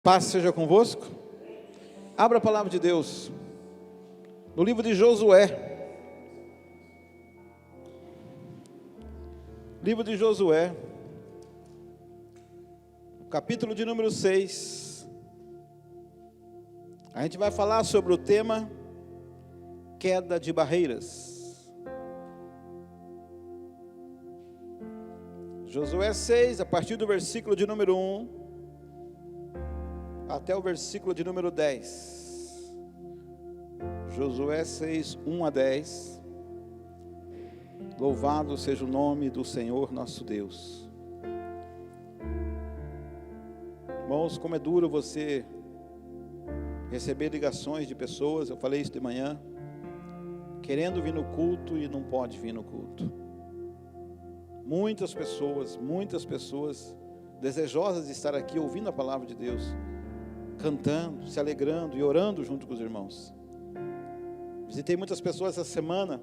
Paz seja convosco. Abra a palavra de Deus no livro de Josué. Livro de Josué, capítulo de número 6. A gente vai falar sobre o tema queda de barreiras. Josué 6, a partir do versículo de número 1 até o versículo de número 10. Josué 6, 1 a 10. Louvado seja o nome do Senhor nosso Deus. Irmãos, como é duro você receber ligações de pessoas, eu falei isso de manhã, querendo vir no culto e não pode vir no culto. Muitas pessoas desejosas de estar aqui ouvindo a palavra de Deus, cantando, se alegrando e orando junto com os irmãos. Visitei muitas pessoas essa semana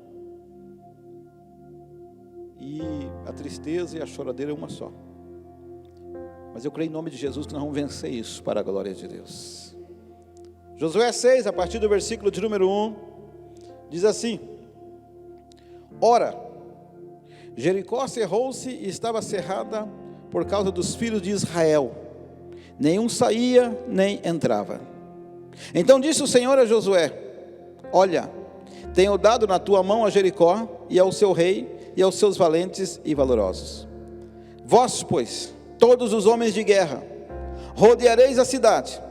e a tristeza e a choradeira é uma só. Mas eu creio em nome de Jesus que nós vamos vencer isso para a glória de Deus. Josué 6, a partir do versículo de número 1, diz assim: Ora, Jericó cerrou-se e estava cerrada por causa dos filhos de Israel. Nenhum saía, nem entrava. Então disse o Senhor a Josué: Olha, tenho dado na tua mão a Jericó, e ao seu rei, e aos seus valentes e valorosos. Vós, pois, todos os homens de guerra, rodeareis a cidade,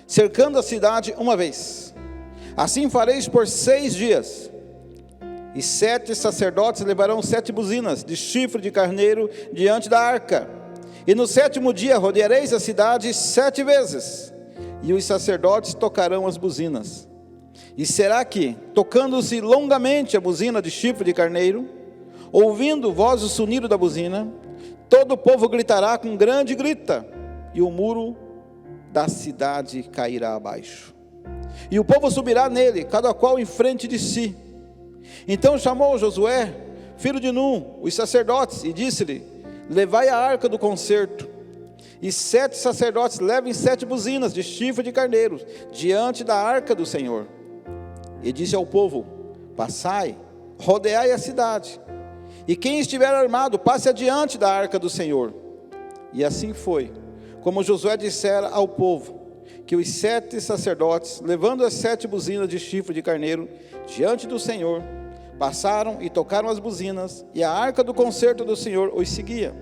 cercando a cidade uma vez. Assim fareis por 6 dias. E 7 sacerdotes levarão 7 buzinas de chifre de carneiro diante da arca. E no 7º dia rodeareis a cidade 7 vezes, e os sacerdotes tocarão as buzinas. E será que, tocando-se longamente a buzina de chifre de carneiro, ouvindo voz o sonido da buzina, todo o povo gritará com grande grita, e o muro da cidade cairá abaixo. E o povo subirá nele, cada qual em frente de si. Então chamou Josué, filho de Num, os sacerdotes, e disse-lhe: Levai a arca do concerto, e 7 sacerdotes levem 7 buzinas de chifre de carneiro diante da arca do Senhor. E disse ao povo: Passai, rodeai a cidade, e quem estiver armado passe adiante da arca do Senhor. E assim foi, como Josué dissera ao povo, que os 7 sacerdotes, levando as 7 buzinas de chifre de carneiro diante do Senhor, passaram e tocaram as buzinas, e a arca do concerto do Senhor os seguia.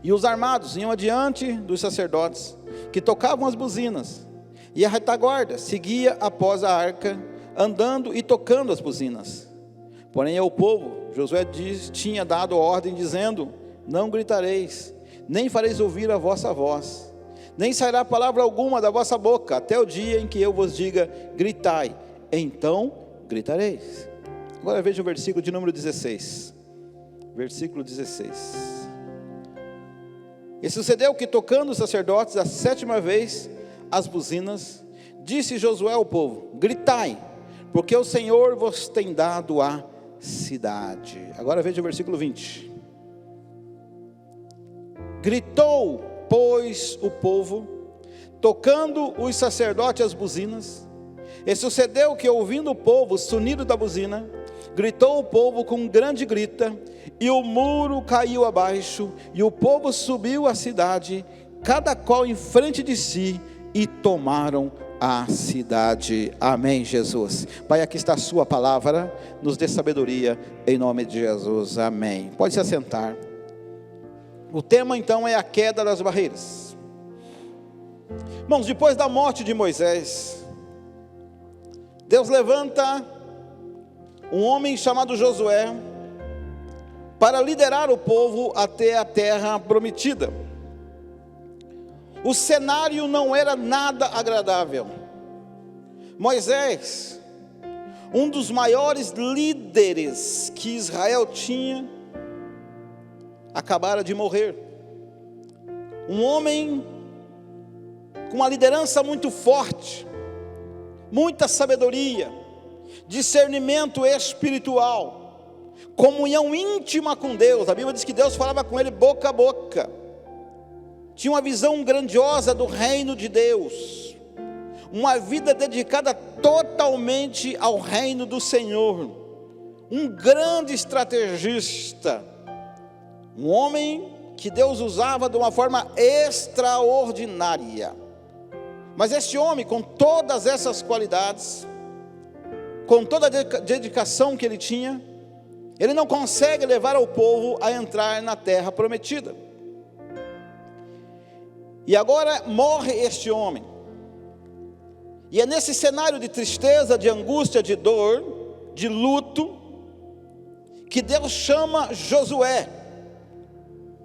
E os armados iam adiante dos sacerdotes, que tocavam as buzinas, e a retaguarda seguia após a arca, andando e tocando as buzinas. Porém ao povo, Josué tinha dado ordem, dizendo: Não gritareis, nem fareis ouvir a vossa voz, nem sairá palavra alguma da vossa boca, até o dia em que eu vos diga: gritai, então gritareis. Agora veja o versículo de número 16. Versículo 16. E sucedeu que, tocando os sacerdotes a 7ª vez as buzinas, disse Josué ao povo: Gritai, porque o Senhor vos tem dado a cidade. Agora veja o versículo 20. Gritou, pois, o povo, tocando os sacerdotes as buzinas. E sucedeu que, ouvindo o povo o sonido da buzina, gritou o povo com grande grita, e o muro caiu abaixo, e o povo subiu à cidade, cada qual em frente de si, e tomaram a cidade. Amém, Jesus. Pai, aqui está a sua palavra, nos dê sabedoria, em nome de Jesus. Amém. Pode se assentar. O tema então é a queda das barreiras. Irmãos, depois da morte de Moisés, Deus levanta um homem chamado Josué para liderar o povo até a terra prometida. O cenário não era nada agradável. Moisés, um dos maiores líderes que Israel tinha, acabara de morrer. Um homem com uma liderança muito forte, muita sabedoria, discernimento espiritual, comunhão íntima com Deus. A Bíblia diz que Deus falava com ele boca a boca. tinha uma visão grandiosa do reino de Deus, uma vida dedicada totalmente ao reino do Senhor, um grande estrategista, um homem que Deus usava de uma forma extraordinária. Mas este homem, com todas essas qualidades, com toda a dedicação que ele tinha, ele não consegue levar o povo a entrar na terra prometida. E agora morre este homem. E é nesse cenário de tristeza, de angústia, de dor, de luto, que Deus chama Josué,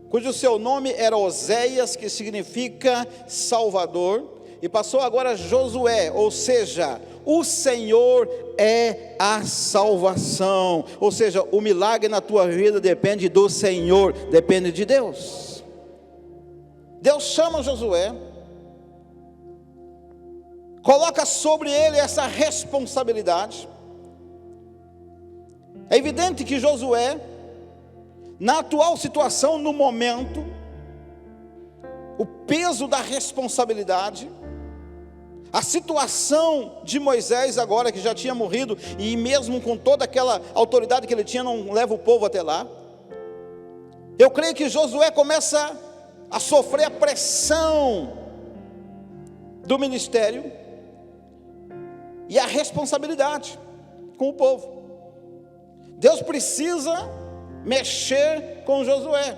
cujo seu nome era Oséias, que significa Salvador, e passou agora a Josué, ou seja, o Senhor é a salvação. Ou seja, o milagre na tua vida depende do Senhor, depende de Deus. Deus chama Josué, coloca sobre ele essa responsabilidade. É evidente que Josué, na atual situação, no momento, o peso da responsabilidade, a situação de Moisés agora, que já tinha morrido, e mesmo com toda aquela autoridade que ele tinha, não leva o povo até lá. Eu creio que Josué começa a sofrer a pressão do ministério e a responsabilidade com o povo. Deus precisa mexer com Josué.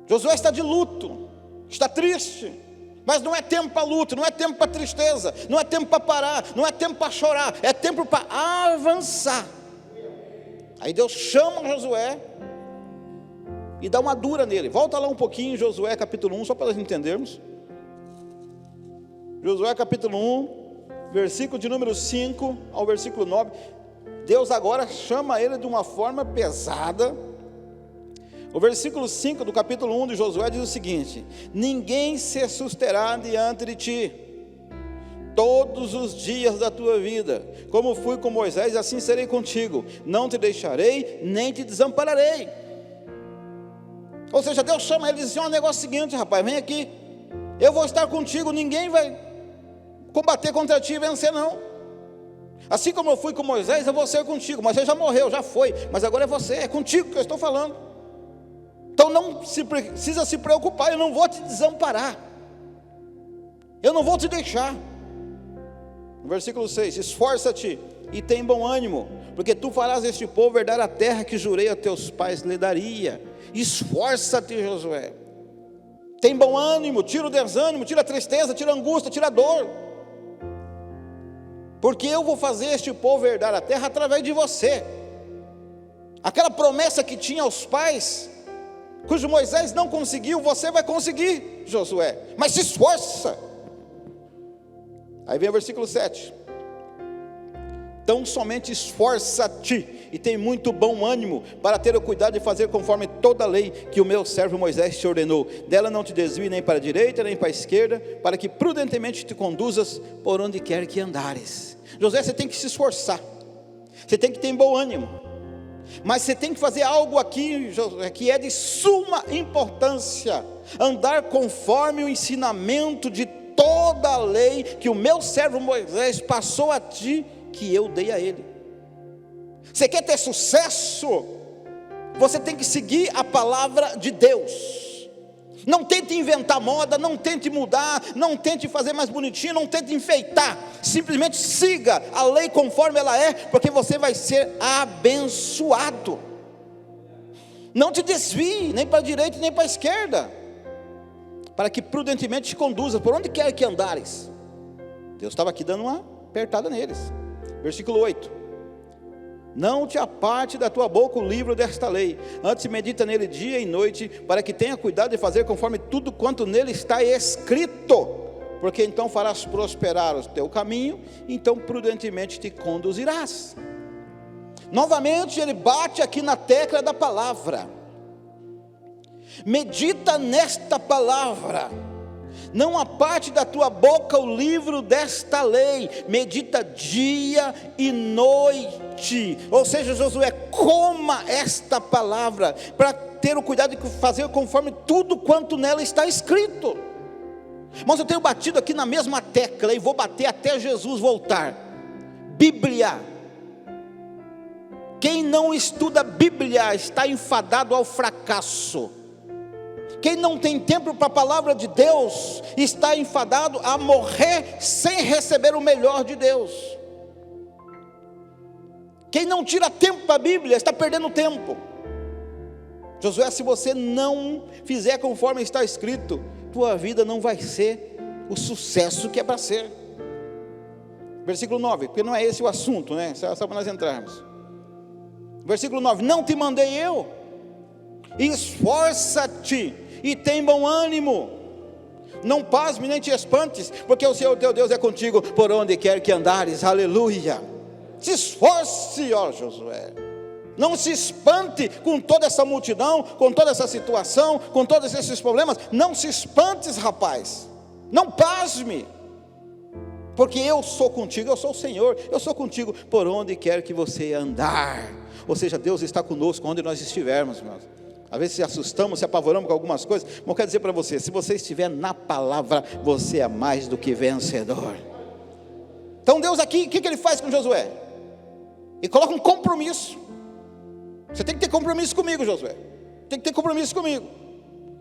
Josué está de luto, está triste, mas não é tempo para luto, não é tempo para tristeza, não é tempo para parar, não é tempo para chorar, é tempo para avançar. Aí Deus chama Josué e dá uma dura nele. Volta lá um pouquinho em Josué capítulo 1, só para nós entendermos. Josué capítulo 1, versículo de número 5 ao versículo 9. Deus agora chama ele de uma forma pesada. O versículo 5 do capítulo 1 de Josué diz o seguinte: ninguém se susterá diante de ti todos os dias da tua vida, como fui com Moisés, assim serei contigo, não te deixarei, nem te desampararei. Ou seja, Deus chama ele e diz assim: ó, o negócio é o seguinte, rapaz, vem aqui, eu vou estar contigo, ninguém vai combater contra ti e vencer não. Assim como eu fui com Moisés, eu vou ser contigo. Moisés já morreu, já foi, mas agora é você, é contigo que eu estou falando. Então não precisa se preocupar, eu não vou te desamparar, eu não vou te deixar. No versículo 6, esforça-te e tem bom ânimo, porque tu farás este povo herdar a terra que jurei a teus pais lhe daria. Esforça-te, Josué, tem bom ânimo, tira o desânimo, tira a tristeza, tira a angústia, tira a dor, porque eu vou fazer este povo herdar a terra através de você. Aquela promessa que tinha aos pais, cujo Moisés não conseguiu, você vai conseguir, Josué, mas se esforça. Aí vem o versículo 7, então somente esforça-te e tem muito bom ânimo, para ter o cuidado de fazer conforme toda a lei que o meu servo Moisés te ordenou. Dela não te desvie nem para a direita, nem para a esquerda, para que prudentemente te conduzas por onde quer que andares. Josué, você tem que se esforçar, você tem que ter bom ânimo, mas você tem que fazer algo aqui, Josué, que é de suma importância: andar conforme o ensinamento de toda a lei que o meu servo Moisés passou a ti, que eu dei a ele. Você quer ter sucesso? Você tem que seguir a palavra de Deus. Não tente inventar moda, não tente mudar, não tente fazer mais bonitinho, não tente enfeitar. Simplesmente siga a lei conforme ela é, porque você vai ser abençoado. Não te desvie, nem para a direita nem para a esquerda, para que prudentemente te conduza por onde quer que andares. Deus estava aqui dando uma apertada neles. Versículo 8: não te aparte da tua boca o livro desta lei, antes medita nele dia e noite, para que tenha cuidado de fazer conforme tudo quanto nele está escrito, porque então farás prosperar o teu caminho, então prudentemente te conduzirás. Novamente ele bate aqui na tecla da palavra. Medita nesta palavra, não aparte da tua boca o livro desta lei, medita dia e noite. Ou seja, Josué, coma esta palavra, para ter o cuidado de fazer conforme tudo quanto nela está escrito. Mas eu tenho batido aqui na mesma tecla e vou bater até Jesus voltar. Bíblia. Quem não estuda Bíblia está enfadado ao fracasso. Quem não tem tempo para a palavra de Deus está enfadado a morrer sem receber o melhor de Deus. Quem não tira tempo para a Bíblia está perdendo tempo. Josué, se você não fizer conforme está escrito, tua vida não vai ser o sucesso que é para ser. Versículo 9, porque não é esse o assunto, né? Só para nós entrarmos. Versículo 9, não te mandei eu? Esforça-te e tem bom ânimo, não pasme nem te espantes, porque o Senhor teu Deus é contigo por onde quer que andares. Aleluia. Se esforce, ó Josué, não se espante com toda essa multidão, com toda essa situação, com todos esses problemas. Não se espantes, rapaz, não pasme, porque eu sou contigo, eu sou o Senhor, eu sou contigo por onde quer que você andar. Ou seja, Deus está conosco onde nós estivermos, irmãos. Às vezes se assustamos, se apavoramos com algumas coisas, mas eu quero dizer para você, se você estiver na palavra, você é mais do que vencedor. Então Deus aqui, o que ele faz com Josué? Ele coloca um compromisso. Você tem que ter compromisso comigo, Josué. Tem que ter compromisso comigo.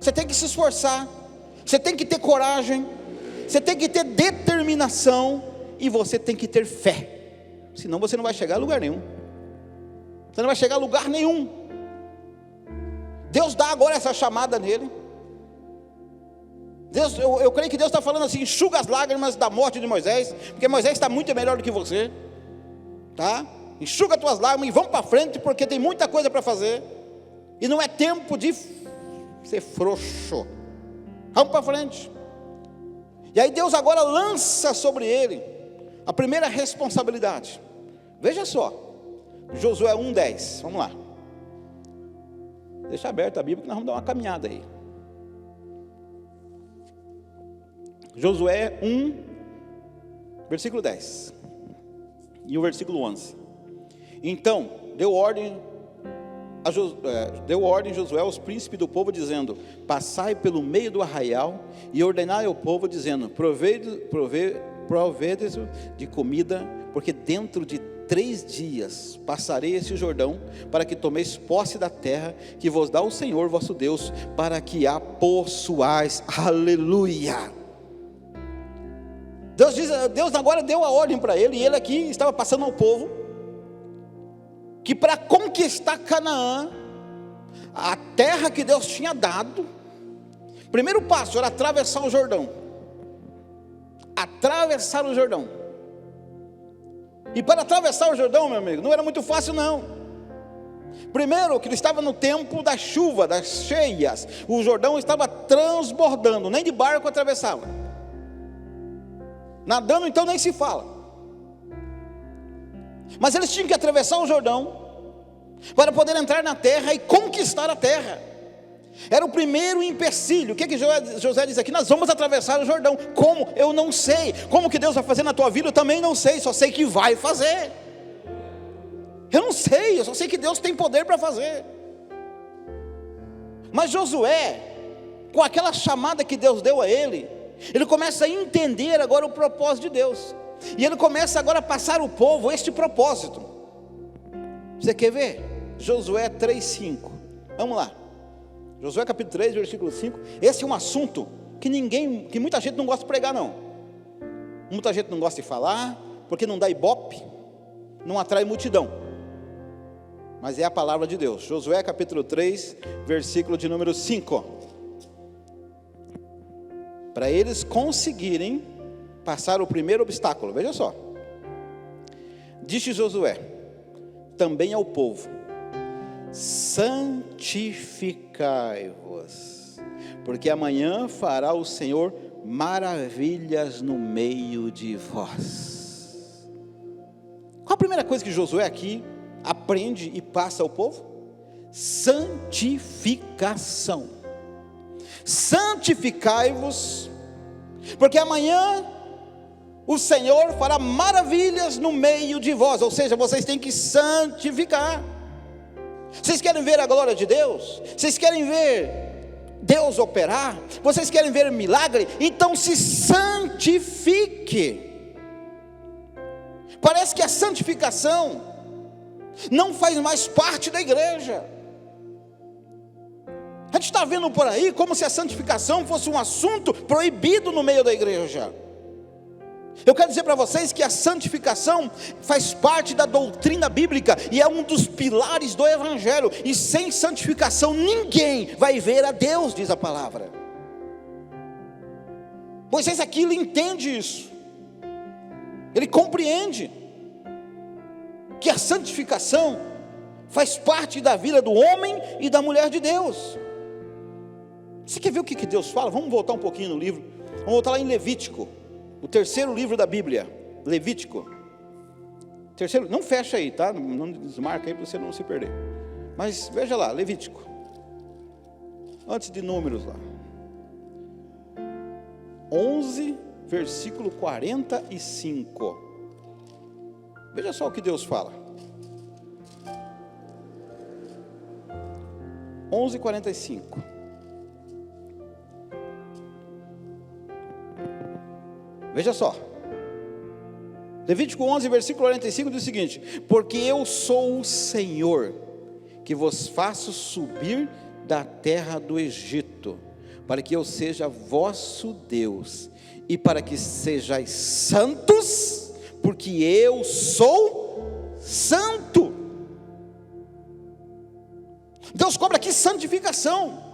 Você tem que se esforçar, você tem que ter coragem, você tem que ter determinação, e você tem que ter fé. Senão você não vai chegar a lugar nenhum. Você não vai chegar a lugar nenhum. Deus dá agora essa chamada nele. Deus, eu creio que Deus está falando assim: enxuga as lágrimas da morte de Moisés, porque Moisés está muito melhor do que você, tá? Enxuga as tuas lágrimas e vamos para frente, porque tem muita coisa para fazer, e não é tempo de ser frouxo. Vamos para frente. E aí Deus agora lança sobre ele a primeira responsabilidade. Veja só, Josué 1:10, vamos lá. Deixa aberta a Bíblia que nós vamos dar uma caminhada aí. Josué 1, versículo 10 e o versículo 11. Então deu ordem Josué aos príncipes do povo, dizendo: passai pelo meio do arraial e ordenai ao povo, dizendo: provede-vos de comida, porque dentro de 3 dias passarei esse Jordão, para que tomeis posse da terra que vos dá o Senhor vosso Deus, para que a possuais. Aleluia. Deus agora deu a ordem para ele, e ele aqui estava passando ao povo, que para conquistar Canaã, a terra que Deus tinha dado, primeiro passo era atravessar o Jordão. Atravessar o Jordão. E para atravessar o Jordão, meu amigo, não era muito fácil não. Primeiro que ele estava no tempo da chuva, das cheias. O Jordão estava transbordando, nem de barco atravessava. Nadando então nem se fala. Mas eles tinham que atravessar o Jordão para poder entrar na terra e conquistar a terra. Era o primeiro empecilho. O que José diz aqui? Nós vamos atravessar o Jordão. Como? Eu não sei. Como que Deus vai fazer na tua vida? Eu também não sei. Só sei que vai fazer. Eu não sei. Eu só sei que Deus tem poder para fazer. Mas Josué, com aquela chamada que Deus deu a ele, ele começa a entender agora o propósito de Deus. E ele começa agora a passar ao povo este propósito. Você quer ver? Josué 3:5. Vamos lá. Josué capítulo 3, versículo 5. Esse é um assunto que muita gente não gosta de pregar não. Muita gente não gosta de falar, porque não dá ibope, não atrai multidão. Mas é a palavra de Deus. Josué capítulo 3, versículo de número 5. Para eles conseguirem passar o primeiro obstáculo, veja só. Disse Josué também ao povo: santificai-vos, porque amanhã fará o Senhor maravilhas no meio de vós. Qual a primeira coisa que Josué aqui aprende e passa ao povo? Santificação. Santificai-vos, porque amanhã o Senhor fará maravilhas no meio de vós. Ou seja, vocês têm que santificar. Vocês querem ver a glória de Deus? Vocês querem ver Deus operar? Vocês querem ver milagre? Então se santifique. Parece que a santificação não faz mais parte da igreja. A gente está vendo por aí como se a santificação fosse um assunto proibido no meio da igreja. Eu quero dizer para vocês que a santificação faz parte da doutrina bíblica e é um dos pilares do evangelho, e sem santificação ninguém vai ver a Deus, diz a palavra. Moisés aqui ele entende isso, ele compreende que a santificação faz parte da vida do homem e da mulher de Deus. Você quer ver o que Deus fala? Vamos voltar um pouquinho no livro, vamos voltar lá em Levítico, o terceiro livro da Bíblia, Levítico, terceiro, não fecha aí, tá? Não desmarca aí para você não se perder. Mas veja lá, Levítico, antes de Números lá, 11, versículo 45. Veja só o que Deus fala. 11:45. Veja só, Levítico 11, versículo 45 diz o seguinte: porque eu sou o Senhor, que vos faço subir da terra do Egito, para que eu seja vosso Deus, e para que sejais santos, porque eu sou santo. Deus cobra aqui santificação.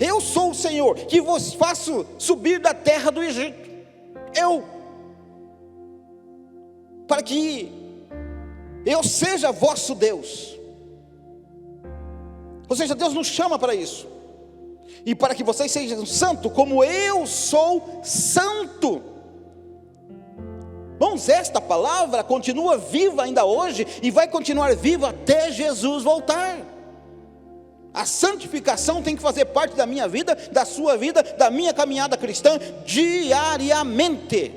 Eu sou o Senhor, que vos faço subir da terra do Egito. Para que eu seja vosso Deus. Ou seja, Deus nos chama para isso. E para que vocês sejam santos, como eu sou santo. Irmãos, esta palavra continua viva ainda hoje, e vai continuar viva até Jesus voltar. A santificação tem que fazer parte da minha vida, da sua vida, da minha caminhada cristã, diariamente.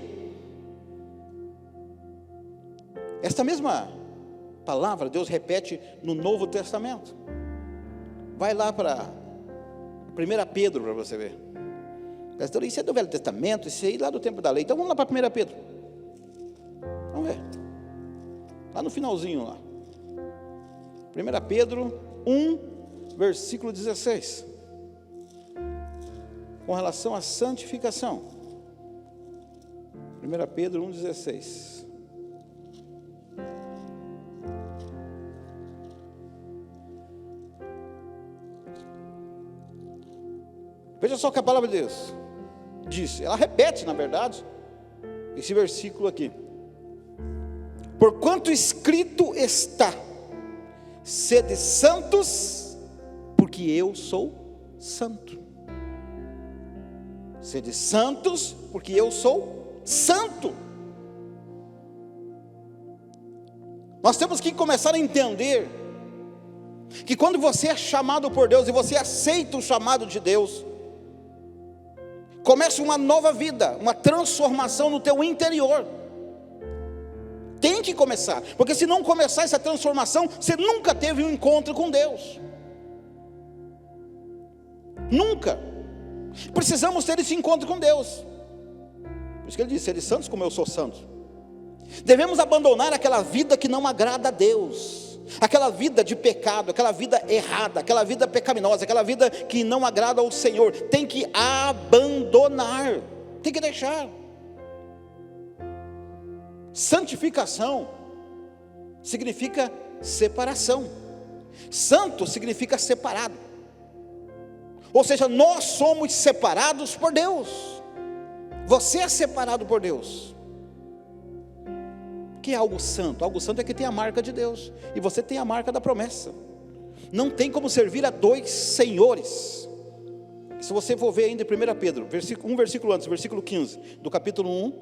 Esta mesma palavra Deus repete no Novo Testamento. Vai lá para 1 Pedro para você ver. Pastor, isso é do Velho Testamento, isso aí lá do tempo da lei. Então vamos lá para 1 Pedro. Vamos ver. Lá no finalzinho lá. 1 Pedro 1, versículo 16, com relação à santificação. 1 Pedro 1,16. Veja só o que a palavra de Deus diz. Ela repete, na verdade, esse versículo aqui. Porquanto escrito está: sede santos, porque eu sou santo. Sede santos, porque eu sou santo. Nós temos que começar a entender que quando você é chamado por Deus e você aceita o chamado de Deus, começa uma nova vida, uma transformação no teu interior. Tem que começar, porque se não começar essa transformação, você nunca teve um encontro com Deus. Nunca. Precisamos ter esse encontro com Deus. Por isso que ele diz: sede santos como eu sou santo. Devemos abandonar aquela vida que não agrada a Deus, aquela vida de pecado, aquela vida errada, aquela vida pecaminosa, aquela vida que não agrada ao Senhor. Tem que abandonar, tem que deixar. Santificação significa separação. Santo significa separado. Ou seja, nós somos separados por Deus. Você é separado por Deus. O que é algo santo? Algo santo é que tem a marca de Deus, e você tem a marca da promessa. Não tem como servir a dois senhores. Se você for ver ainda em 1 Pedro, um versículo antes, versículo 15, do capítulo 1,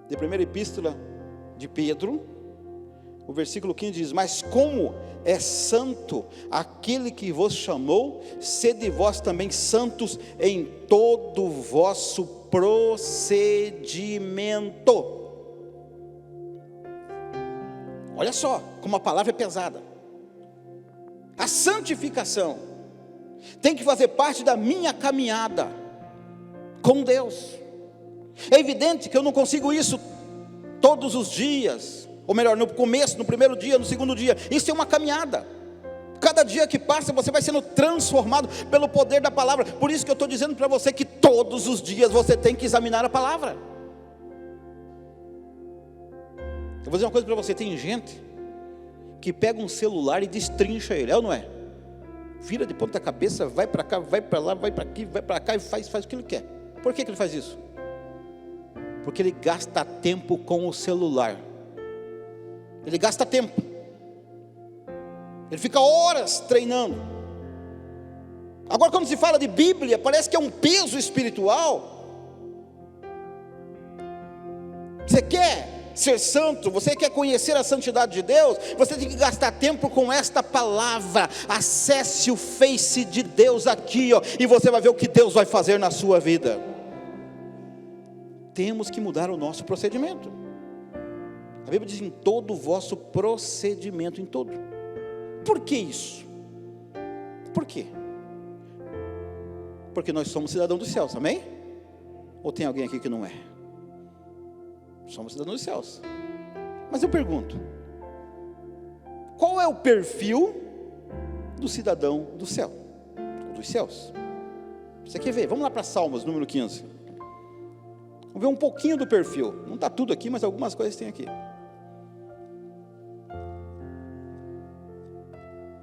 de primeira epístola de Pedro, o versículo 15 diz: mas como é santo aquele que vos chamou, sede vós também santos em todo o vosso procedimento. Olha só como a palavra é pesada. A santificação tem que fazer parte da minha caminhada com Deus. É evidente que eu não consigo isso todos os dias, ou melhor, no começo, no primeiro dia, no segundo dia. Isso é uma caminhada. Cada dia que passa você vai sendo transformado pelo poder da palavra. Por isso que eu estou dizendo para você que todos os dias você tem que examinar a palavra. Eu vou dizer uma coisa para você: tem gente que pega um celular e destrincha ele, é ou não é? Vira de ponta cabeça, vai para cá, vai para lá, vai para aqui, vai para cá e faz o que ele quer. Por que ele faz isso? Porque ele gasta tempo com o celular. Ele gasta tempo. Ele fica horas treinando. Agora, quando se fala de Bíblia, parece que é um peso espiritual. Você quer ser santo, você quer conhecer a santidade de Deus, você tem que gastar tempo com esta palavra. Acesse o Face de Deus aqui, ó, e você vai ver o que Deus vai fazer na sua vida. Temos que mudar o nosso procedimento. A Bíblia diz: em todo o vosso procedimento, em todo. Por que isso? Por quê? Porque nós somos cidadãos dos céus, amém? Ou tem alguém aqui que não é? Somos cidadãos dos céus. Mas eu pergunto: qual é o perfil do cidadão do céu? Dos céus? Você quer ver? Vamos lá para Salmos, número 15. Vamos ver um pouquinho do perfil. Não está tudo aqui, mas algumas coisas tem aqui.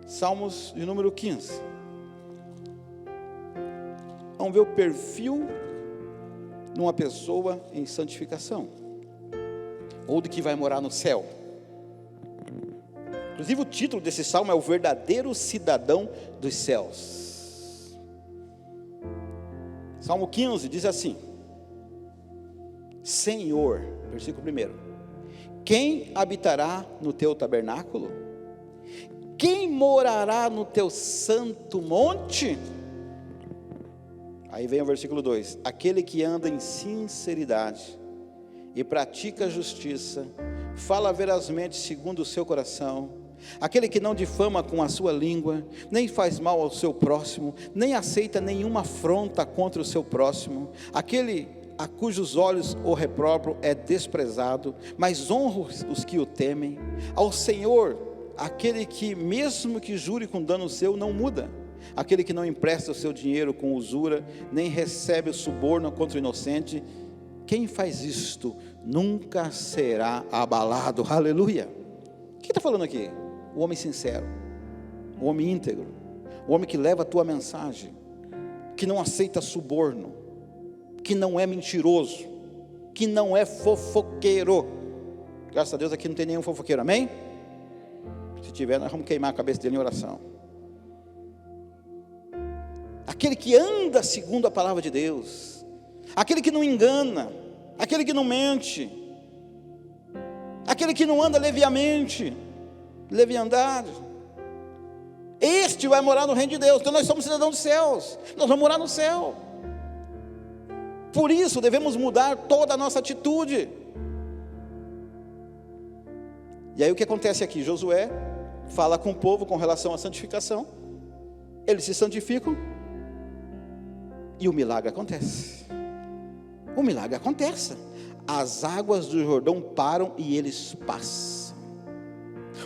Salmos de número 15. Vamos ver o perfil de uma pessoa em santificação, ou de que vai morar no céu. Inclusive o título desse salmo é o verdadeiro cidadão dos céus. Salmo 15 diz assim: Senhor, versículo 1, quem habitará no teu tabernáculo? Quem morará no teu santo monte? Aí vem o versículo 2: aquele que anda em sinceridade e pratica a justiça, fala verazmente segundo o seu coração, aquele que não difama com a sua língua, nem faz mal ao seu próximo, nem aceita nenhuma afronta contra o seu próximo, aquele a cujos olhos o repróbrio é desprezado, mas honra os que o temem. Ao Senhor, aquele que mesmo que jure com dano seu, não muda, aquele que não empresta o seu dinheiro com usura, nem recebe o suborno contra o inocente, quem faz isto nunca será abalado. Aleluia. O que está falando aqui? O homem sincero, o homem íntegro, o homem que leva a tua mensagem, que não aceita suborno, que não é mentiroso, que não é fofoqueiro. Graças a Deus aqui não tem nenhum fofoqueiro, amém? Se tiver, nós vamos queimar a cabeça dele em oração. Aquele que anda segundo a palavra de Deus, aquele que não engana, aquele que não mente, aquele que não anda leviandade, este vai morar no reino de Deus. Então nós somos cidadãos dos céus, nós vamos morar no céu. Por isso devemos mudar toda a nossa atitude. E aí o que acontece aqui? Josué fala com o povo com relação à santificação. Eles se santificam e o milagre acontece. O milagre acontece. As águas do Jordão param e eles passam.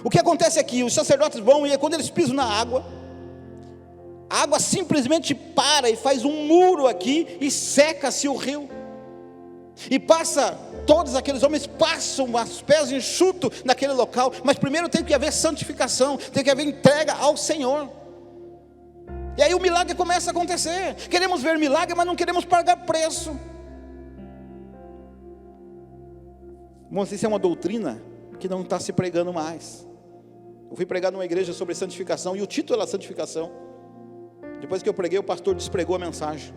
O que acontece aqui? Os sacerdotes vão e quando eles pisam na água, a água simplesmente para e faz um muro aqui e seca-se o rio. E passa, todos aqueles homens passam os pés enxutos naquele local. Mas primeiro tem que haver santificação, tem que haver entrega ao Senhor. E aí o milagre começa a acontecer. Queremos ver milagre, mas não queremos pagar preço. Irmãos, isso é uma doutrina que não está se pregando mais. Eu fui pregar numa igreja sobre santificação, e o título era santificação. Depois que eu preguei, o pastor despregou a mensagem.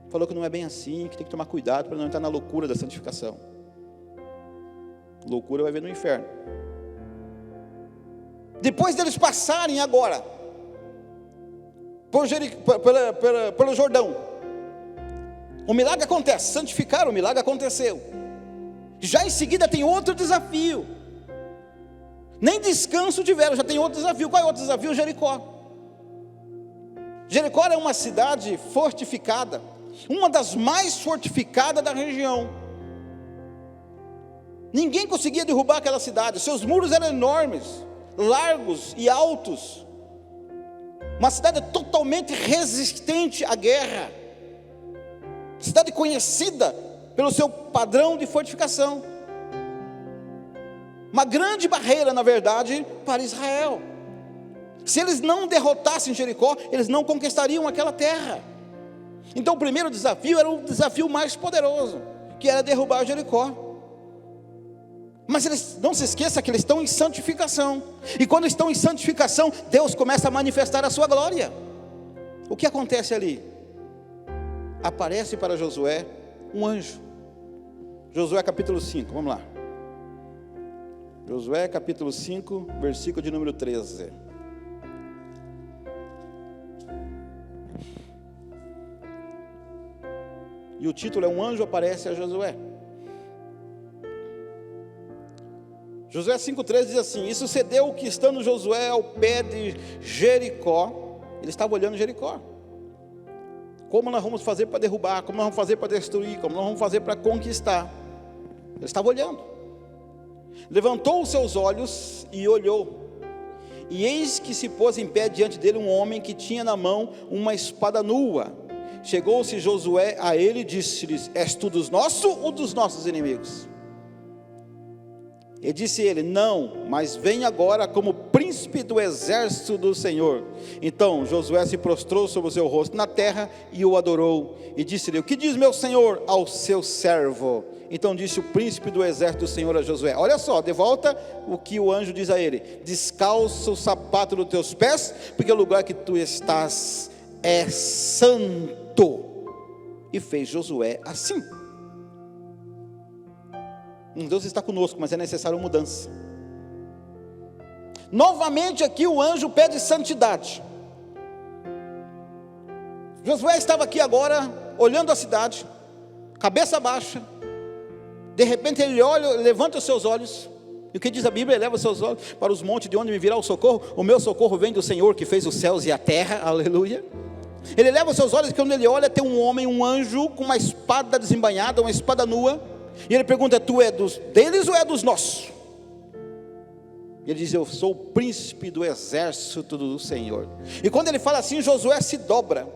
Falou que não é bem assim, que tem que tomar cuidado para não entrar na loucura da santificação. Loucura vai ver no inferno. Depois deles passarem agora pelo Jordão, o milagre acontece, santificaram, o milagre aconteceu. Já em seguida tem outro desafio. nem descanso tiveram. Já tem outro desafio. Qual é o outro desafio? Jericó. Jericó é uma cidade fortificada, uma das mais fortificadas da região. Ninguém conseguia derrubar aquela cidade. Seus muros eram enormes, largos e altos. Uma cidade totalmente resistente à guerra. Cidade conhecida pelo seu padrão de fortificação. Uma grande barreira, na verdade, para Israel. Se eles não derrotassem Jericó, eles não conquistariam aquela terra. Então o primeiro desafio era o desafio mais poderoso, que era derrubar Jericó. Mas eles, não se esqueça que eles estão em santificação. E quando estão em santificação, Deus começa a manifestar a sua glória. O que acontece ali? Aparece para Josué um anjo. Josué capítulo 5, vamos lá. Josué capítulo 5, versículo de número 13. E o título é: um anjo aparece a Josué. Josué 5,13 diz assim: e sucedeu que, estando Josué ao pé de Jericó, ele estava olhando Jericó. Como nós vamos fazer para derrubar? Como nós vamos fazer para destruir? Como nós vamos fazer para conquistar? Ele estava olhando. Levantou os seus olhos e olhou. E eis que se pôs em pé diante dele um homem que tinha na mão uma espada nua. Chegou-se Josué a ele e disse-lhes: és tu dos nossos ou dos nossos inimigos? E disse ele: não, mas vem agora como príncipe do exército do Senhor. Então Josué se prostrou sobre o seu rosto na terra e o adorou. E disse-lhe: o que diz meu senhor ao seu servo? Então disse o príncipe do exército do Senhor a Josué: olha só, de volta o que o anjo diz a ele: descalça o sapato dos teus pés, porque o lugar que tu estás é santo. E fez Josué assim. Deus está conosco, mas é necessário mudança. Novamente aqui o anjo pede santidade. Josué estava aqui agora, olhando a cidade, cabeça baixa. De repente ele olha, levanta os seus olhos. E o que diz a Bíblia? Eleva os seus olhos para os montes, de onde me virá o socorro. O meu socorro vem do Senhor, que fez os céus e a terra. Aleluia. Ele eleva os seus olhos, e quando ele olha, tem um homem, um anjo, com uma espada desembainhada, uma espada nua. E ele pergunta: tu é dos deles ou é dos nossos? E ele diz: eu sou o príncipe do exército do Senhor. E quando ele fala assim, Josué se dobra,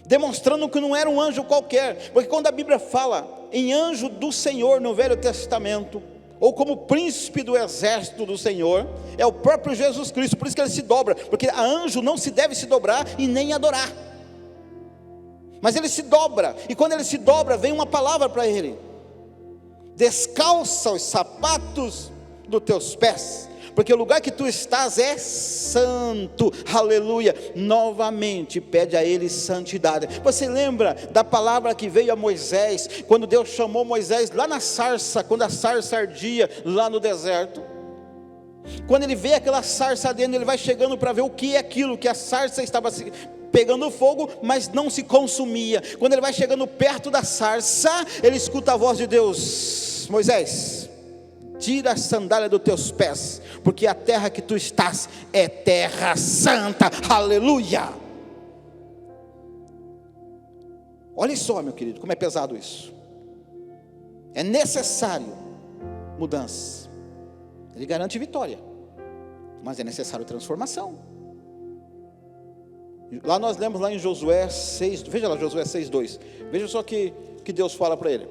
demonstrando que não era um anjo qualquer. Porque quando a Bíblia fala em anjo do Senhor no Velho Testamento, ou como príncipe do exército do Senhor, é o próprio Jesus Cristo. Por isso que ele se dobra, porque a anjo não se deve se dobrar e nem adorar. Mas ele se dobra, e quando ele se dobra, vem uma palavra para ele: descalça os sapatos dos teus pés, porque o lugar que tu estás é santo. Aleluia. Novamente pede a ele santidade. Você lembra da palavra que veio a Moisés, quando Deus chamou Moisés lá na sarça, quando a sarça ardia lá no deserto? Quando ele vê aquela sarça ardendo, ele vai chegando para ver o que é aquilo, que a sarça estava pegando fogo, mas não se consumia. Quando ele vai chegando perto da sarça, ele escuta a voz de Deus: Moisés, tira a sandália dos teus pés, porque a terra que tu estás é terra santa. Aleluia. Olha só, meu querido, como é pesado isso. É necessário mudança. Ele garante vitória, mas é necessário transformação. Lá nós lemos lá em Josué 6, veja lá Josué 6:2. Veja só que Deus fala para ele.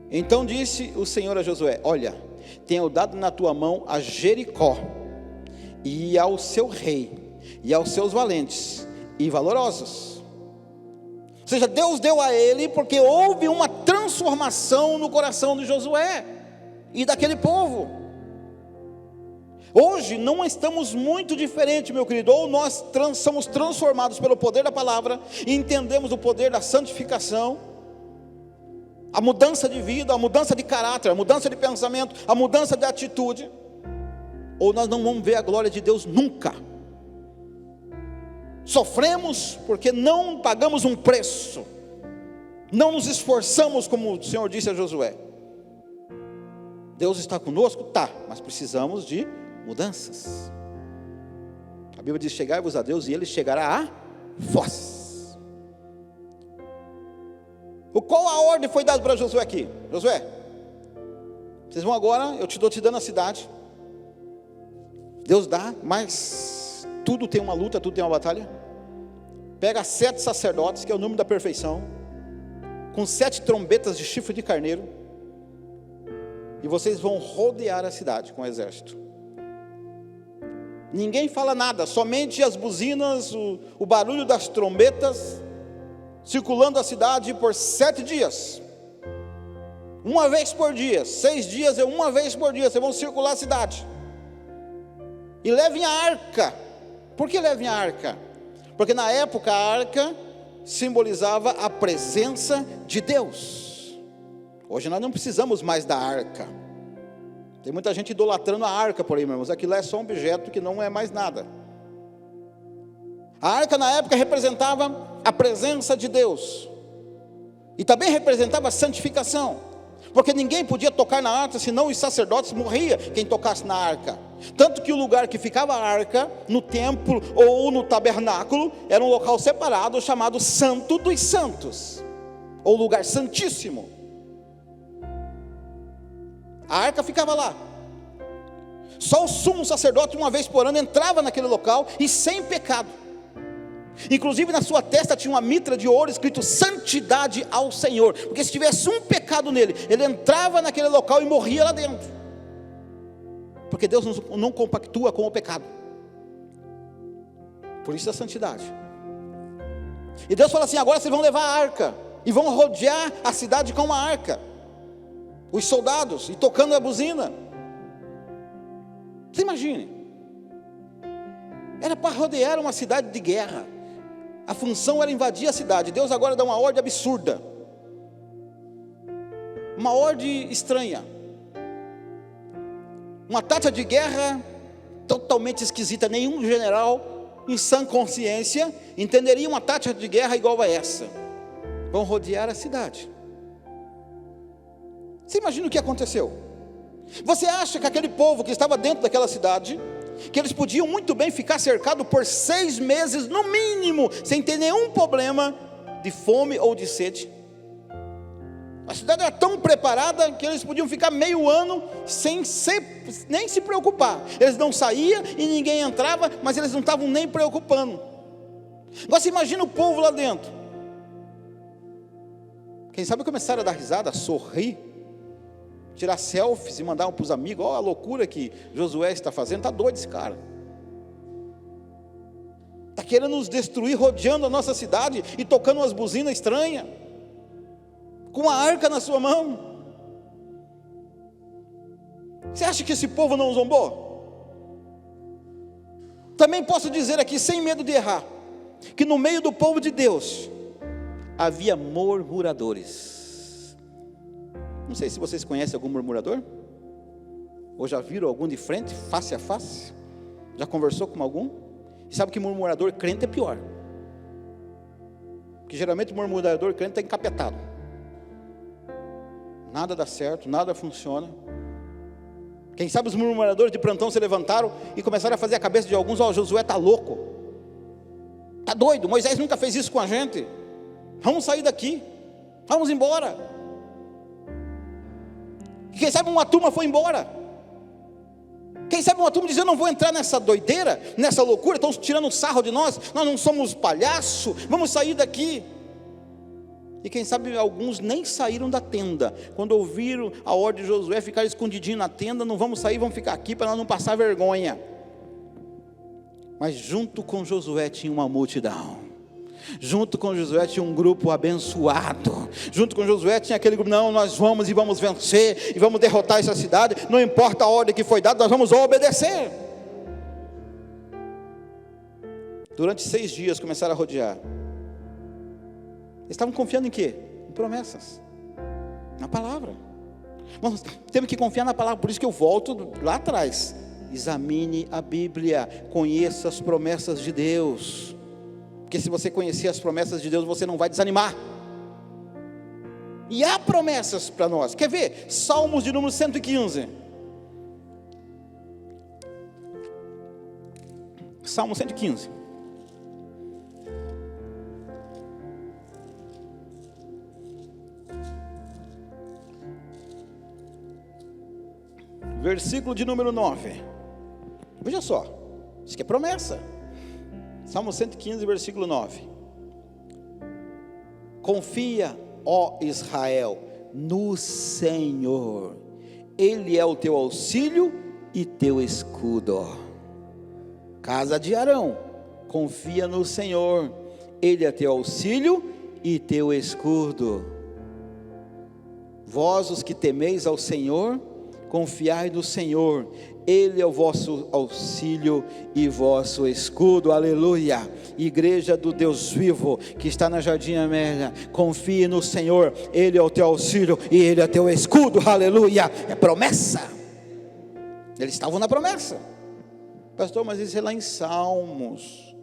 Então disse o Senhor a Josué: olha, tenho dado na tua mão a Jericó, e ao seu rei, e aos seus valentes e valorosos. Ou seja, Deus deu a ele porque houve uma transformação no coração de Josué e daquele povo. Hoje não estamos muito diferentes, meu querido. Ou nós somos transformados pelo poder da palavra e entendemos o poder da santificação, a mudança de vida, a mudança de caráter, a mudança de pensamento, a mudança de atitude, ou nós não vamos ver a glória de Deus nunca. Sofremos porque não pagamos um preço, não nos esforçamos, como o Senhor disse a Josué. Deus está conosco? Tá, mas precisamos de mudanças. A Bíblia diz: chegai-vos a Deus e Ele chegará a vós. Qual a ordem foi dada para Josué aqui? Josué, vocês vão agora, eu estou te dando a cidade. Deus dá, mas tudo tem uma luta, tudo tem uma batalha. Pega 7 sacerdotes, que é o número da perfeição, com 7 trombetas de chifre de carneiro, e vocês vão rodear a cidade com o exército. Ninguém fala nada, somente as buzinas, o barulho das trombetas, circulando a cidade por 7 dias. Uma vez por dia, 6 dias é uma vez por dia, vocês vão circular a cidade. E levem a arca. Por que levem a arca? Porque na época a arca simbolizava a presença de Deus. Hoje nós não precisamos mais da arca. Tem muita gente idolatrando a arca por aí, meus irmãos. Aquilo é só um objeto que não é mais nada. A arca na época representava a presença de Deus. E também representava a santificação. Porque ninguém podia tocar na arca, senão os sacerdotes morriam quem tocasse na arca. Tanto que o lugar que ficava a arca, no templo ou no tabernáculo, era um local separado chamado Santo dos Santos, ou lugar santíssimo. A arca ficava lá. Só o sumo sacerdote, uma vez por ano, entrava naquele local e sem pecado. Inclusive na sua testa tinha uma mitra de ouro escrito santidade ao Senhor, porque se tivesse um pecado nele, ele entrava naquele local e morria lá dentro, porque Deus não compactua com o pecado. Por isso a santidade. E Deus fala assim: agora vocês vão levar a arca e vão rodear a cidade com a arca, os soldados, e tocando a buzina. Você imagine, era para rodear uma cidade de guerra. A função era invadir a cidade. Deus agora dá uma ordem absurda, uma ordem estranha, uma tática de guerra totalmente esquisita. Nenhum general em sã consciência entenderia uma tática de guerra igual a essa. Vão rodear a cidade. Você imagina o que aconteceu? Você acha que aquele povo que estava dentro daquela cidade, que eles podiam muito bem ficar cercados por 6 meses no mínimo, sem ter nenhum problema de fome ou de sede? A cidade era tão preparada que eles podiam ficar meio ano sem nem se preocupar. Eles não saíam e ninguém entrava, mas eles não estavam nem preocupando. Você imagina o povo lá dentro. Quem sabe começaram a dar risada, a sorrir, tirar selfies e mandar para os amigos: olha a loucura que Josué está fazendo, está doido esse cara, está querendo nos destruir, rodeando a nossa cidade e tocando umas buzinas estranhas, com a arca na sua mão. Você acha que esse povo não zombou? Também posso dizer aqui, sem medo de errar, que no meio do povo de Deus havia murmuradores. Não sei se vocês conhecem algum murmurador, ou já viram algum de frente, face a face, já conversou com algum, e sabe que murmurador crente é pior, porque geralmente o murmurador crente está encapetado, nada dá certo, nada funciona. Quem sabe os murmuradores de plantão se levantaram e começaram a fazer a cabeça de alguns: ó, Josué está louco, está doido, Moisés nunca fez isso com a gente, vamos sair daqui, vamos embora. Quem sabe uma turma foi embora. Quem sabe uma turma dizendo: não vou entrar nessa doideira, nessa loucura, estão tirando sarro de nós não somos palhaço, vamos sair daqui. E quem sabe alguns nem saíram da tenda, quando ouviram a ordem de Josué, ficaram escondidinhos na tenda: não vamos sair, vamos ficar aqui para nós não passar vergonha. Mas junto com Josué tinha uma multidão. Junto com Josué tinha um grupo abençoado. Junto com Josué tinha aquele grupo: não, nós vamos e vamos vencer, e vamos derrotar essa cidade, não importa a ordem que foi dada, nós vamos obedecer. Durante 6 dias começaram a rodear. Eles estavam confiando em quê? Em promessas, na palavra. Nós temos que confiar na palavra. Por isso que eu volto lá atrás: examine a Bíblia, conheça as promessas de Deus, porque se você conhecer as promessas de Deus, você não vai desanimar. E há promessas para nós. Quer ver? Salmos de número 115. Salmo 115. Versículo de número 9. Veja só, isso aqui é promessa. Salmo 115, versículo 9. Confia, ó Israel, no Senhor. Ele é o teu auxílio e teu escudo. Casa de Arão, confia no Senhor. Ele é teu auxílio e teu escudo. Vós os que temeis ao Senhor, confiai no Senhor. Ele é o vosso auxílio e vosso escudo, aleluia. Igreja do Deus vivo, que está na Jardim Amélia, confie no Senhor, Ele é o teu auxílio e Ele é teu escudo, aleluia. É promessa, eles estavam na promessa. Pastor, mas isso é lá em Salmos.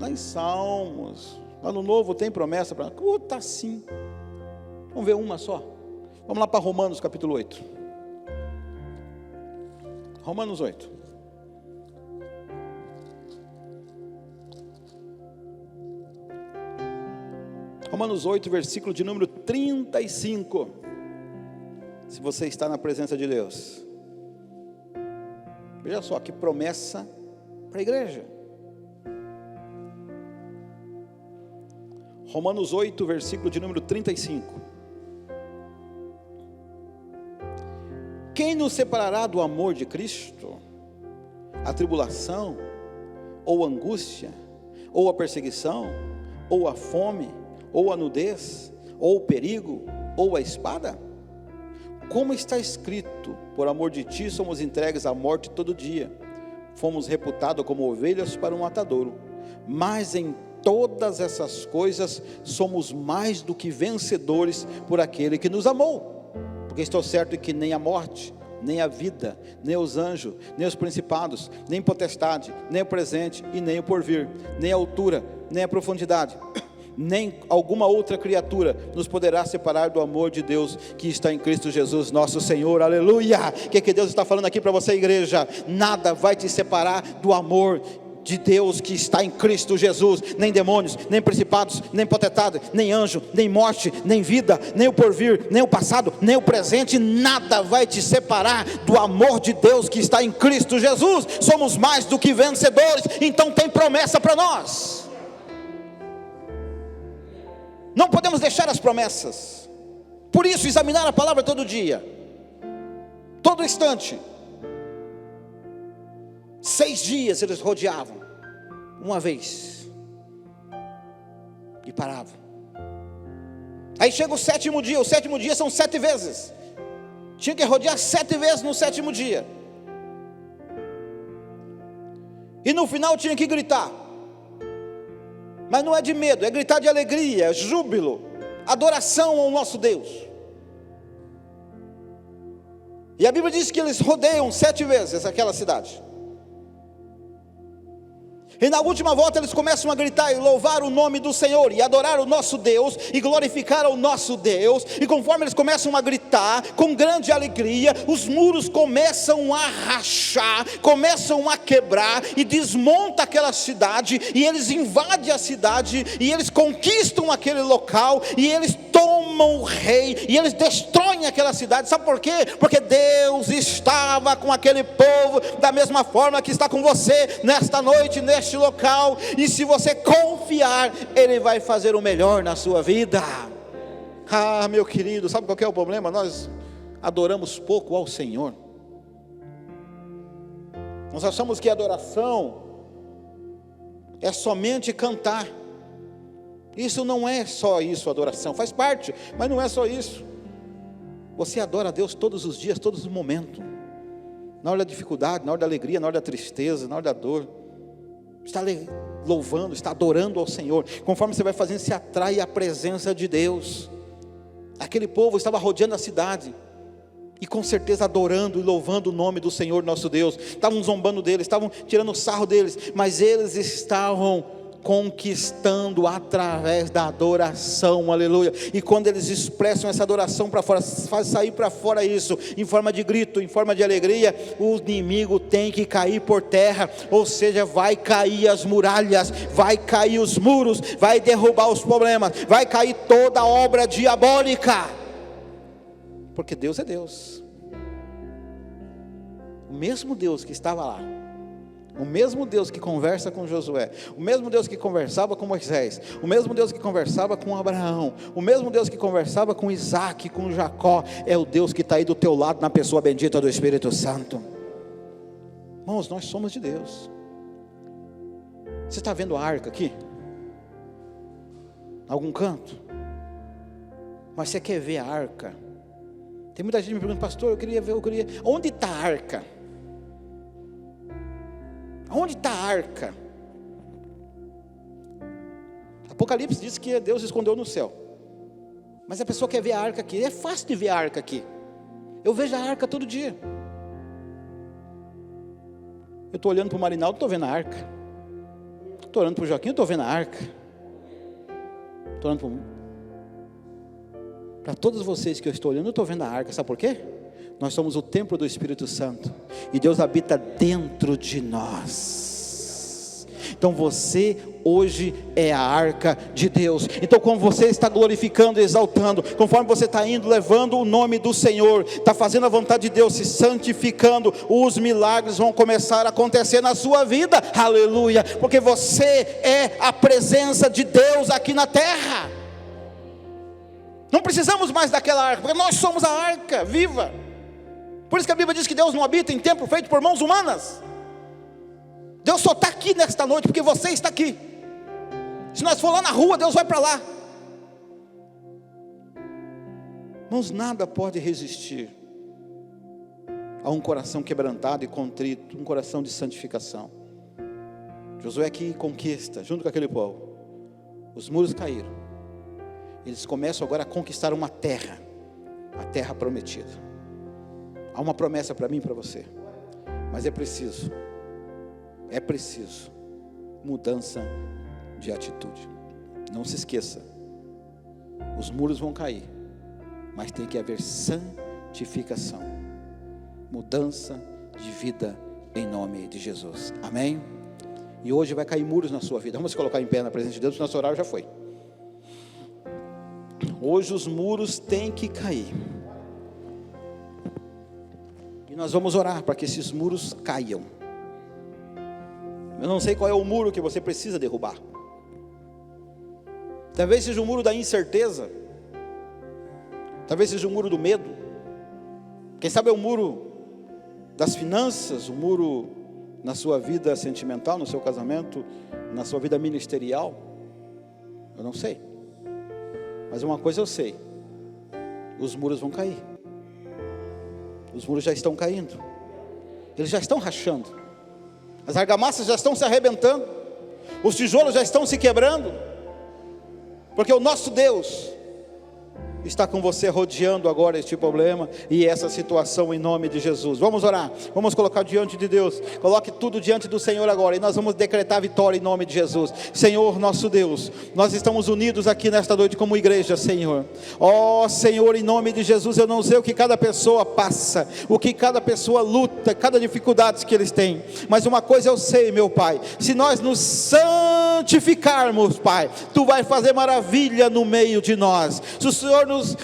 Lá em Salmos, Ano Novo tem promessa para... Tá sim. Vamos ver uma só. Vamos lá para Romanos capítulo 8. Romanos 8. Romanos 8, versículo de número 35. Se você está na presença de Deus. Veja só que promessa para a igreja. Romanos 8, versículo de número 35. Quem nos separará do amor de Cristo? A tribulação, ou a angústia, ou a perseguição, ou a fome, ou a nudez, ou o perigo, ou a espada? Como está escrito, por amor de ti somos entregues à morte todo dia, fomos reputados como ovelhas para um matadouro, mas em todas essas coisas somos mais do que vencedores por aquele que nos amou. Porque estou certo que nem a morte, nem a vida, nem os anjos, nem os principados, nem potestade, nem o presente e nem o porvir, nem a altura, nem a profundidade, nem alguma outra criatura nos poderá separar do amor de Deus que está em Cristo Jesus nosso Senhor, aleluia. O que Deus está falando aqui para você, igreja? Nada vai te separar do amor de Deus que está em Cristo Jesus. Nem demônios, nem principados, nem potestade, nem anjo, nem morte, nem vida, nem o porvir, nem o passado, nem o presente, nada vai te separar do amor de Deus que está em Cristo Jesus. Somos mais do que vencedores, então tem promessa para nós. Não podemos deixar as promessas. Por isso, examinar a palavra todo dia, todo instante. 6 dias eles rodeavam, uma vez, e paravam. Aí chega o 7º dia, o 7º dia são 7 vezes, tinha que rodear 7 vezes no 7º dia, e no final tinha que gritar, mas não é de medo, é gritar de alegria, júbilo, adoração ao nosso Deus. E a Bíblia diz que eles rodeiam 7 vezes aquela cidade. E na última volta eles começam a gritar e louvar o nome do Senhor, e adorar o nosso Deus, e glorificar ao nosso Deus. E conforme eles começam a gritar, com grande alegria, os muros começam a rachar, começam a quebrar, e desmonta aquela cidade, e eles invadem a cidade, e eles conquistam aquele local, e eles tomam o rei, e eles destroem aquela cidade. Sabe por quê? Porque Deus estava com aquele povo, da mesma forma que está com você, nesta noite, neste local, e se você confiar, Ele vai fazer o melhor na sua vida. Ah, meu querido, sabe qual que é o problema? Nós adoramos pouco ao Senhor. Nós achamos que a adoração é somente cantar. Isso não é só isso, adoração, faz parte, mas não é só isso. Você adora a Deus todos os dias, todos os momentos, na hora da dificuldade, na hora da alegria, na hora da tristeza, na hora da dor. Está louvando, está adorando ao Senhor. Conforme você vai fazendo, se atrai a presença de Deus. Aquele povo estava rodeando a cidade, e com certeza adorando e louvando o nome do Senhor nosso Deus. Estavam zombando deles, estavam tirando sarro deles, mas eles estavam conquistando através da adoração, aleluia. E quando eles expressam essa adoração para fora, faz sair para fora isso, em forma de grito, em forma de alegria, o inimigo tem que cair por terra, ou seja, vai cair as muralhas, vai cair os muros, vai derrubar os problemas, vai cair toda a obra diabólica, porque Deus é Deus. O mesmo Deus que estava lá, o mesmo Deus que conversa com Josué, o mesmo Deus que conversava com Moisés, o mesmo Deus que conversava com Abraão, o mesmo Deus que conversava com Isaac, com Jacó, é o Deus que está aí do teu lado na pessoa bendita do Espírito Santo. Irmãos, nós somos de Deus. Você está vendo a arca aqui? Em algum canto? Mas você quer ver a arca? Tem muita gente me perguntando, pastor, eu queria ver, onde está a arca? Onde está a arca? Apocalipse diz que Deus escondeu no céu, mas a pessoa quer ver a arca aqui. É fácil de ver a arca aqui. Eu vejo a arca todo dia. Eu estou olhando para o Marinaldo, estou vendo a arca. Estou olhando para o Joaquim, estou vendo a arca. Estou olhando para todos vocês que eu estou olhando, eu estou vendo a arca. Sabe por quê? Nós somos o templo do Espírito Santo, e Deus habita dentro de nós. Então você hoje é a arca de Deus. Então como você está glorificando e exaltando, conforme você está indo, levando o nome do Senhor, está fazendo a vontade de Deus, se santificando, os milagres vão começar a acontecer na sua vida, aleluia, porque você é a presença de Deus aqui na terra. Não precisamos mais daquela arca, porque nós somos a arca viva. Por isso que a Bíblia diz que Deus não habita em templo feito por mãos humanas. Deus só está aqui nesta noite porque você está aqui. Se nós for lá na rua, Deus vai para lá. Irmãos, nada pode resistir a um coração quebrantado e contrito, um coração de santificação. Josué que conquista, junto com aquele povo. Os muros caíram. Eles começam agora a conquistar uma terra, a terra prometida. Há uma promessa para mim e para você, mas é preciso mudança de atitude. Não se esqueça, os muros vão cair, mas tem que haver santificação, mudança de vida em nome de Jesus, amém? E hoje vai cair muros na sua vida. Vamos se colocar em pé na presença de Deus, nosso horário já foi. Hoje os muros têm que cair. E nós vamos orar para que esses muros caiam. Eu não sei qual é o muro que você precisa derrubar. Talvez seja o muro da incerteza. Talvez seja o muro do medo. Quem sabe é o muro das finanças, o muro na sua vida sentimental, no seu casamento, na sua vida ministerial. Eu não sei. Mas uma coisa eu sei: os muros vão cair. Os muros já estão caindo, eles já estão rachando, as argamassas já estão se arrebentando, os tijolos já estão se quebrando, porque o nosso Deus está com você, rodeando agora este problema e essa situação em nome de Jesus. Vamos orar, vamos colocar diante de Deus. Coloque tudo diante do Senhor agora, e nós vamos decretar vitória em nome de Jesus. Senhor nosso Deus, nós estamos unidos aqui nesta noite como igreja, Senhor. Ó Senhor, em nome de Jesus, eu não sei o que cada pessoa passa, o que cada pessoa luta, cada dificuldade que eles têm, mas uma coisa eu sei, meu Pai: se nós nos santificarmos, Pai, Tu vai fazer maravilha no meio de nós.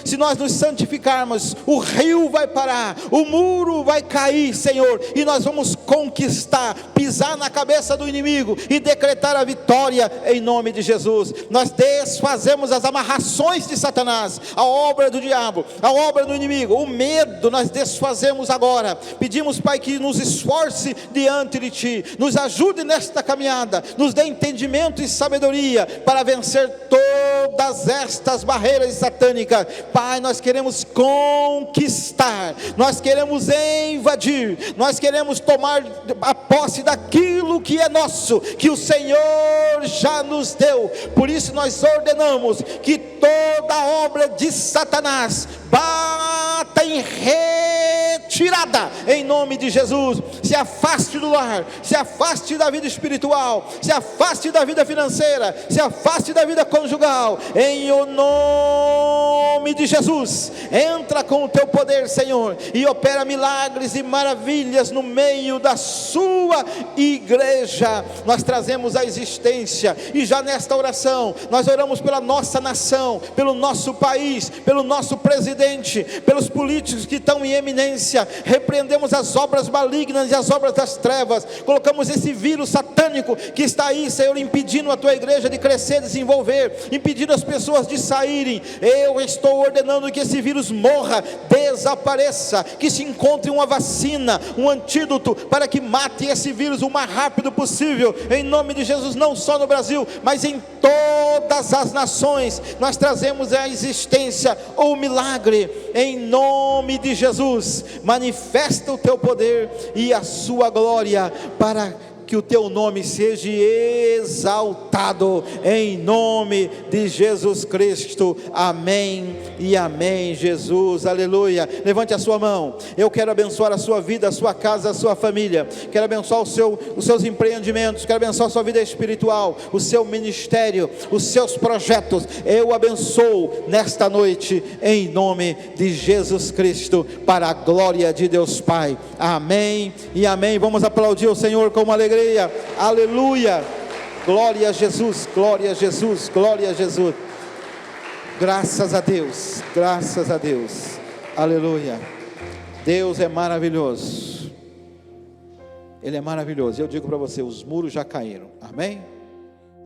Se nós nos santificarmos, o rio vai parar, o muro vai cair, Senhor, e nós vamos conquistar, pisar na cabeça do inimigo e decretar a vitória em nome de Jesus. Nós desfazemos as amarrações de Satanás, a obra do diabo, a obra do inimigo, o medo nós desfazemos agora. Pedimos, Pai, que nos esforce diante de Ti, nos ajude nesta caminhada, nos dê entendimento e sabedoria para vencer todas estas barreiras satânicas. Pai, nós queremos conquistar, nós queremos invadir, nós queremos tomar a posse daquilo que é nosso, que o Senhor já nos deu. Por isso nós ordenamos que toda obra de Satanás bata em retidão tirada em nome de Jesus. Se afaste do lar, se afaste da vida espiritual, se afaste da vida financeira, se afaste da vida conjugal, em o nome de Jesus. Entra com o teu poder, Senhor, e opera milagres e maravilhas no meio da sua igreja. Nós trazemos a existência, e já nesta oração nós oramos pela nossa nação, pelo nosso país, pelo nosso presidente, pelos políticos que estão em eminência. Repreendemos as obras malignas e as obras das trevas. Colocamos esse vírus satânico que está aí, Senhor, impedindo a tua igreja de crescer, desenvolver, impedindo as pessoas de saírem. Eu estou ordenando que esse vírus morra, desapareça, que se encontre uma vacina, um antídoto para que mate esse vírus o mais rápido possível, em nome de Jesus. Não só no Brasil, mas em todas as nações nós trazemos a existência, o milagre, em nome de Jesus. Manifesta o teu poder e a sua glória, para que o teu nome seja exaltado, em nome de Jesus Cristo, amém e amém. Jesus, aleluia. Levante a sua mão. Eu quero abençoar a sua vida, a sua casa, a sua família. Quero abençoar os seus empreendimentos, quero abençoar a sua vida espiritual, o seu ministério, os seus projetos. Eu abençoo nesta noite, em nome de Jesus Cristo, para a glória de Deus Pai, amém e amém. Vamos aplaudir o Senhor com uma alegria. Aleluia, glória a Jesus, glória a Jesus, glória a Jesus. Graças a Deus, graças a Deus, aleluia. Deus é maravilhoso, Ele é maravilhoso. Eu digo para você, os muros já caíram, amém?